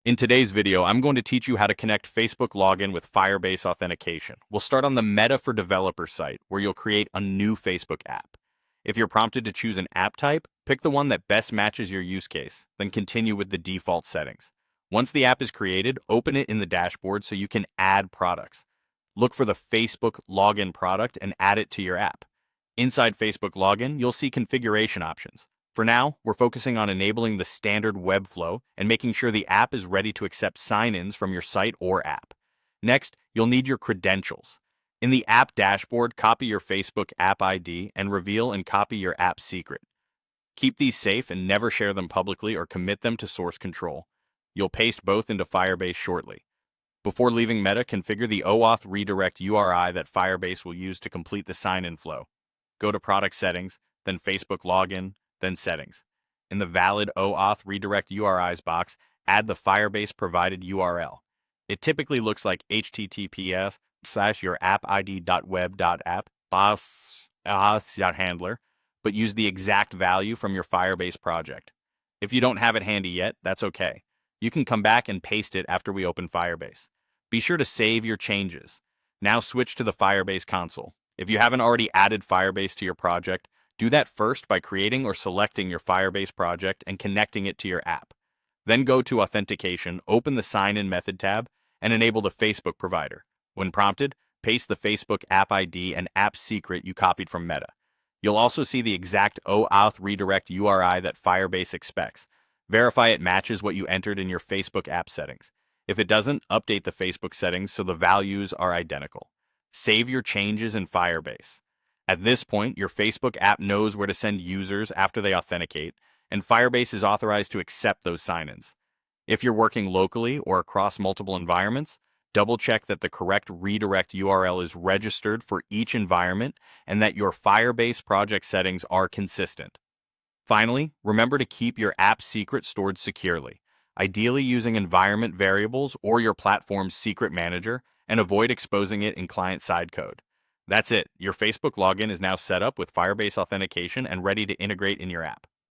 In today's video, I'm going to teach you how to connect Facebook login with Firebase authentication. We'll start on the Meta for Developers site, where you'll create a new Facebook app. If you're prompted to choose an app type, pick the one that best matches your use case, then continue with the default settings. Once the app is created, open it in the dashboard so you can add products. Look for the Facebook login product and add it to your app. Inside Facebook login, you'll see configuration options. For now, we're focusing on enabling the standard web flow and making sure the app is ready to accept sign-ins from your site or app. Next, you'll need your credentials. In the app dashboard, copy your Facebook app ID and reveal and copy your app secret. Keep these safe and never share them publicly or commit them to source control. You'll paste both into Firebase shortly. Before leaving Meta, configure the OAuth redirect URI that Firebase will use to complete the sign-in flow. Go to Product Settings, then Facebook Login, then Settings. In the Valid OAuth Redirect URIs box, add the Firebase provided URL. It typically looks like https://yourappid.web.app/handler, but use the exact value from your Firebase project. If you don't have it handy yet, that's okay. You can come back and paste it after we open Firebase. Be sure to save your changes. Now switch to the Firebase console. If you haven't already added Firebase to your project, do that first by creating or selecting your Firebase project and connecting it to your app. Then go to Authentication, open the Sign-in Method tab, and enable the Facebook provider. When prompted, paste the Facebook app ID and app secret you copied from Meta. You'll also see the exact OAuth redirect URI that Firebase expects. Verify it matches what you entered in your Facebook app settings. If it doesn't, update the Facebook settings so the values are identical. Save your changes in Firebase. At this point, your Facebook app knows where to send users after they authenticate, and Firebase is authorized to accept those sign-ins. If you're working locally or across multiple environments, double-check that the correct redirect URL is registered for each environment and that your Firebase project settings are consistent. Finally, remember to keep your app secret stored securely, ideally using environment variables or your platform's secret manager, and avoid exposing it in client-side code. That's it. Your Facebook login is now set up with Firebase authentication and ready to integrate in your app.